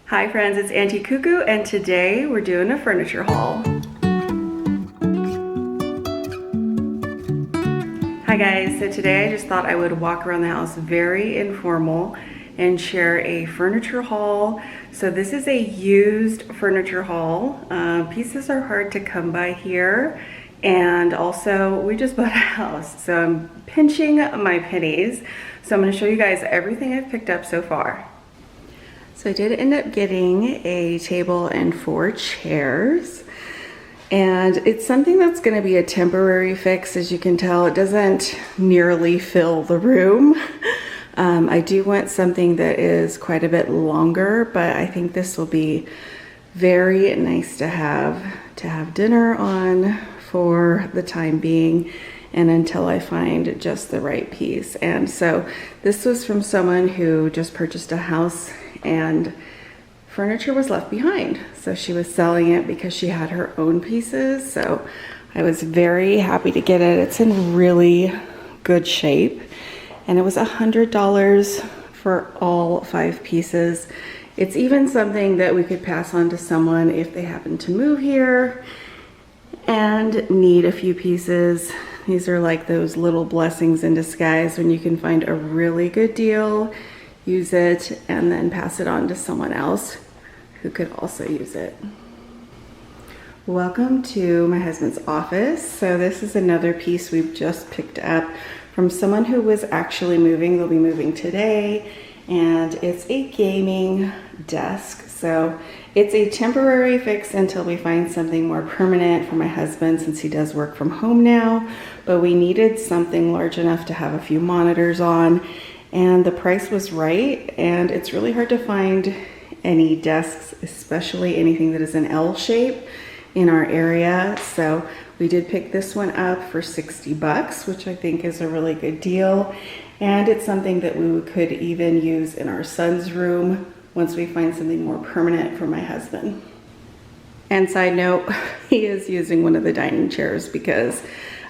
Hi friends, it's Auntie Cuckoo, and today we're doing a furniture haul. Hi guys, so today I just thought I would walk around the house very informal and share a furniture haul. So this is a used furniture haul. Pieces are hard to come by here, and also we just bought a house, so I'm pinching my pennies. So I'm going to show you guys everything I've picked up so far. So I did end up getting a table and 4 chairs, and it's something that's going to be a temporary fix. As you can tell, it doesn't nearly fill the room. I do want something that is quite a bit longer, but I think this will be very nice to have dinner on for the time being and until I find just the right piece. And so this was from someone who just purchased a house and furniture was left behind. So she was selling it because she had her own pieces. So I was very happy to get it. It's in really good shape. And it was $100 for all 5 pieces. It's even something that we could pass on to someone if they happen to move here and need a few pieces. These are like those little blessings in disguise when you can find a really good deal, use it, and then pass it on to someone else who could also use it. Welcome to my husband's office. So this is another piece we've just picked up from someone who was actually moving. They'll be moving today, and it's a gaming desk. So it's a temporary fix until we find something more permanent for my husband, since he does work from home now, but we needed something large enough to have a few monitors on, and the price was right. And it's really hard to find any desks, especially anything that is an L shape, in our area. So we did pick this one up for 60 bucks, which I think is a really good deal. And it's something that we could even use in our son's room once we find something more permanent for my husband. And side note, he is using one of the dining chairs because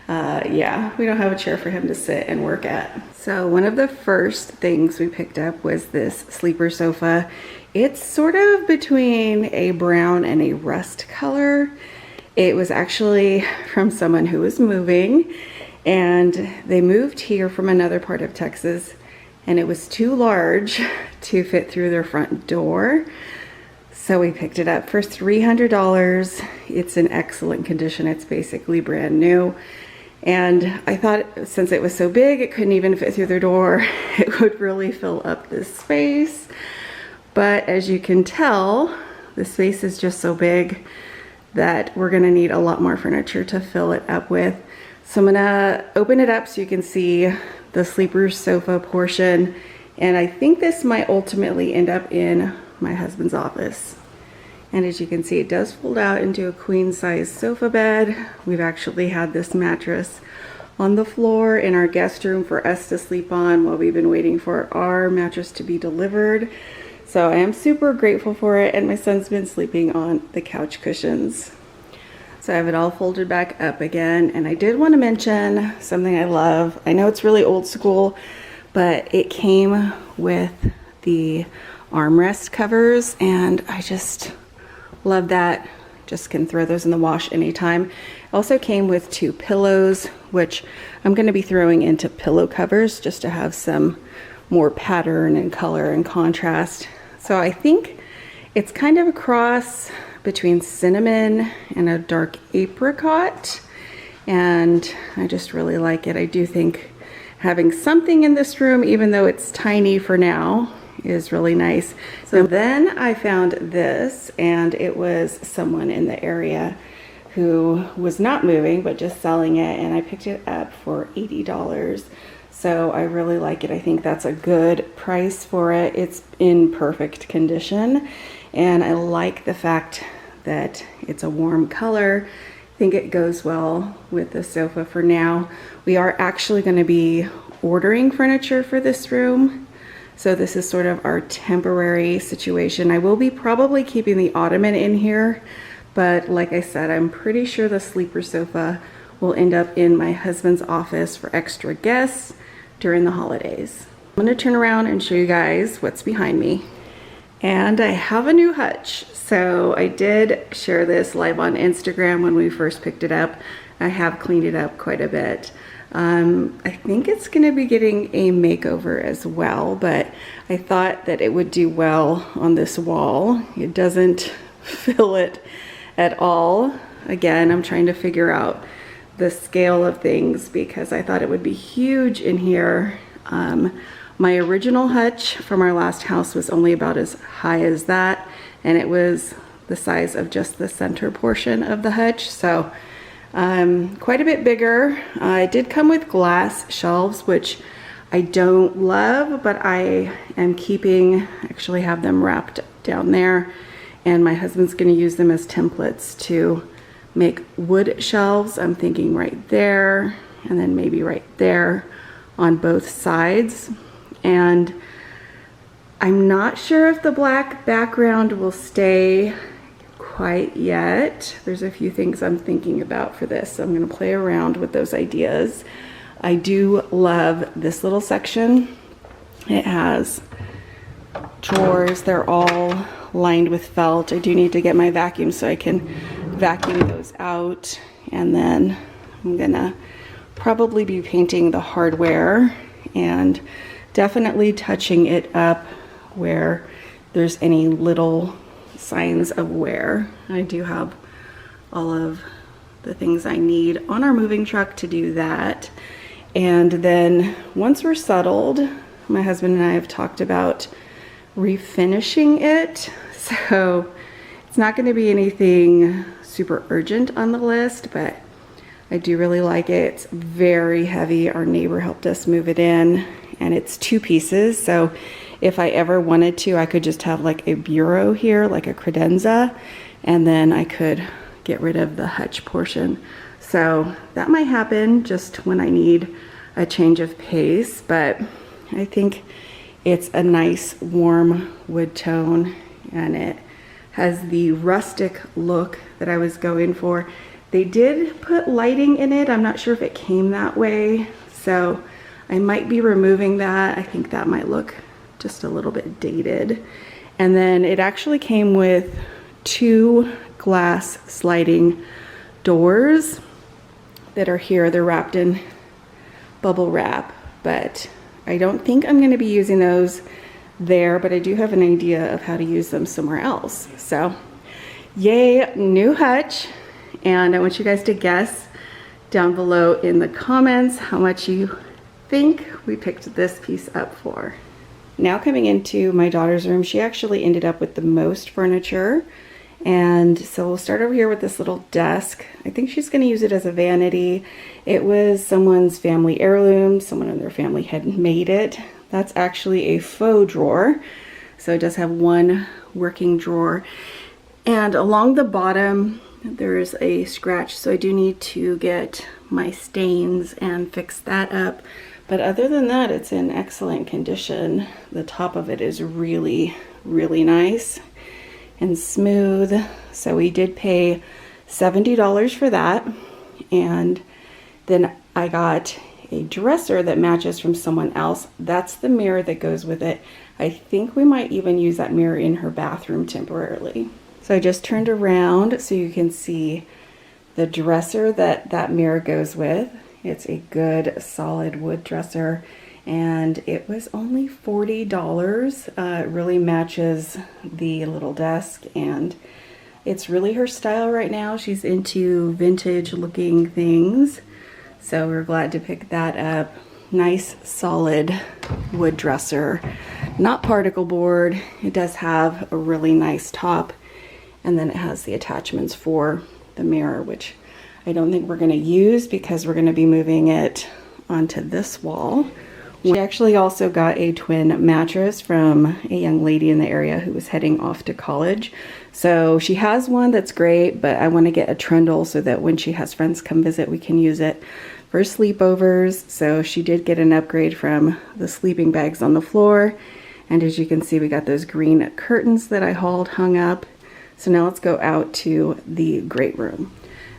yeah, we don't have a chair for him to sit and work at. So one of the first things we picked up was this sleeper sofa. It's sort of between a brown and a rust color. It was actually from someone who was moving, and they moved here from another part of Texas, and it was too large to fit through their front door. So we picked it up for $300. It's in excellent condition. It's basically brand new. And I thought since it was so big, it couldn't even fit through their door, it would really fill up this space. But as you can tell, the space is just so big that we're gonna need a lot more furniture to fill it up with. So I'm gonna open it up so you can see the sleeper sofa portion. And I think this might ultimately end up in my husband's office. And as you can see, it does fold out into a queen size sofa bed. We've actually had this mattress on the floor in our guest room for us to sleep on while we've been waiting for our mattress to be delivered. So I am super grateful for it, and my son's been sleeping on the couch cushions. So I have it all folded back up again, and I did want to mention something I love. I know it's really old school, but it came with the armrest covers, and I just love that. Just can throw those in the wash anytime. Also came with 2 pillows, which I'm going to be throwing into pillow covers just to have some more pattern and color and contrast. So I think it's kind of a cross between cinnamon and a dark apricot, and I just really like it. I do think having something in this room, even though it's tiny for now, is really nice. So then I found this, and it was someone in the area who was not moving but just selling it, and I picked it up for $80. So I really like it. I think that's a good price for it. It's in perfect condition, and I like the fact that it's a warm color. I think it goes well with the sofa for now. We are actually going to be ordering furniture for this room. So this is sort of our temporary situation. I will be probably keeping the ottoman in here, but like I said, I'm pretty sure the sleeper sofa will end up in my husband's office for extra guests during the holidays. I'm gonna turn around and show you guys what's behind me. And I have a new hutch. So I did share this live on Instagram when we first picked it up. I have cleaned it up quite a bit. I think it's going to be getting a makeover as well, but I thought that it would do well on this wall. It doesn't fill it at all. Again, I'm trying to figure out the scale of things because I thought it would be huge in here. My original hutch from our last house was only about as high as that, and it was the size of just the center portion of the hutch. So quite a bit bigger. It did come with glass shelves, which I don't love, but I am keeping, actually have them wrapped down there, and my husband's going to use them as templates to make wood shelves. I'm thinking right there, and then maybe right there on both sides. And I'm not sure if the black background will stay quite yet. There's a few things I'm thinking about for this, so I'm going to play around with those ideas. I do love this little section. It has drawers. They're all lined with felt. I do need to get my vacuum so I can vacuum those out, and then I'm gonna probably be painting the hardware and definitely touching it up where there's any little signs of wear. I do have all of the things I need on our moving truck to do that. And then once we're settled, my husband and I have talked about refinishing it. So it's not going to be anything super urgent on the list, but I do really like it. It's very heavy. Our neighbor helped us move it in, and it's 2 pieces. So if I ever wanted to, I could just have like a bureau here, like a credenza, and then I could get rid of the hutch portion. So that might happen just when I need a change of pace, but I think it's a nice warm wood tone, and it has the rustic look that I was going for. They did put lighting in it. I'm not sure if it came that way, so I might be removing that. I think that might look just a little bit dated. And then it actually came with 2 glass sliding doors that are here. They're wrapped in bubble wrap, but I don't think I'm going to be using those there, but I do have an idea of how to use them somewhere else. So yay, new hutch. And I want you guys to guess down below in the comments how much you think we picked this piece up for. Now coming into my daughter's room, she actually ended up with the most furniture. And so we'll start over here with this little desk. I think she's going to use it as a vanity. It was someone's family heirloom. Someone in their family had made it. That's actually a faux drawer. So it does have 1 working drawer. And along the bottom, there's a scratch. So I do need to get my stains and fix that up. But other than that, it's in excellent condition. The top of it is really, really nice and smooth. So we did pay $70 for that. And then I got a dresser that matches from someone else. That's the mirror that goes with it. I think we might even use that mirror in her bathroom temporarily. So I just turned around so you can see the dresser that that mirror goes with. It's a good solid wood dresser, and it was only $40. It really matches the little desk, and it's really her style right now. She's into vintage looking things, so we're glad to pick that up. Nice solid wood dresser, not particle board. It does have a really nice top, and then it has the attachments for the mirror, which I don't think we're going to use because we're going to be moving it onto this wall. We actually also got a twin mattress from a young lady in the area who was heading off to college. So she has one that's great, but I want to get a trundle so that when she has friends come visit, we can use it for sleepovers. So she did get an upgrade from the sleeping bags on the floor. And as you can see, we got those green curtains that I hauled hung up. So now let's go out to the great room.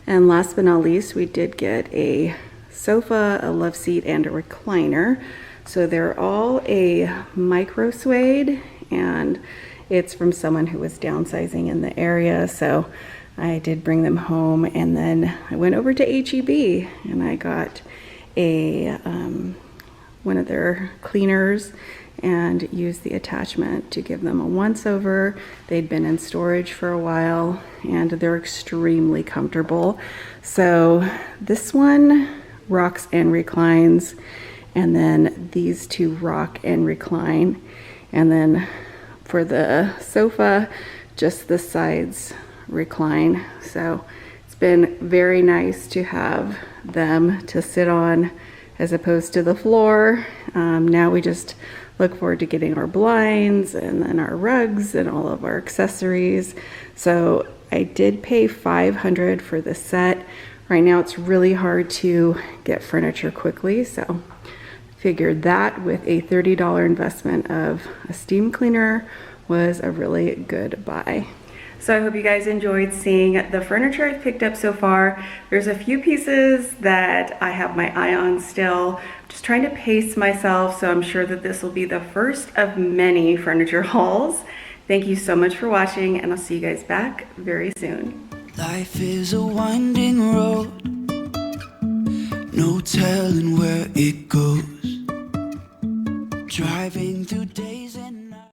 And last but not least, we did get a sofa, a love seat, and a recliner. So they're all a micro suede, and It's from someone who was downsizing in the area, so I did bring them home. And then I went over to HEB and I got a one of their cleaners and used the attachment to give them a once over. They'd been in storage for a while and they're extremely comfortable. So this one rocks and reclines, and then these two rock and recline. And then for the sofa, just the sides recline. So it's been very nice to have them to sit on as opposed to the floor. Now we just look forward to getting our blinds and then our rugs and all of our accessories. So I did pay $500 for the set. Right now it's really hard to get furniture quickly, so figured that with a $30 investment of a steam cleaner was a really good buy. So I hope you guys enjoyed seeing the furniture I've picked up so far. There's a few pieces that I have my eye on still. Just trying to pace myself, so I'm sure that this will be the first of many furniture hauls. Thank you so much for watching, and I'll see you guys back very soon. Life is a winding road, no telling where it goes. Driving through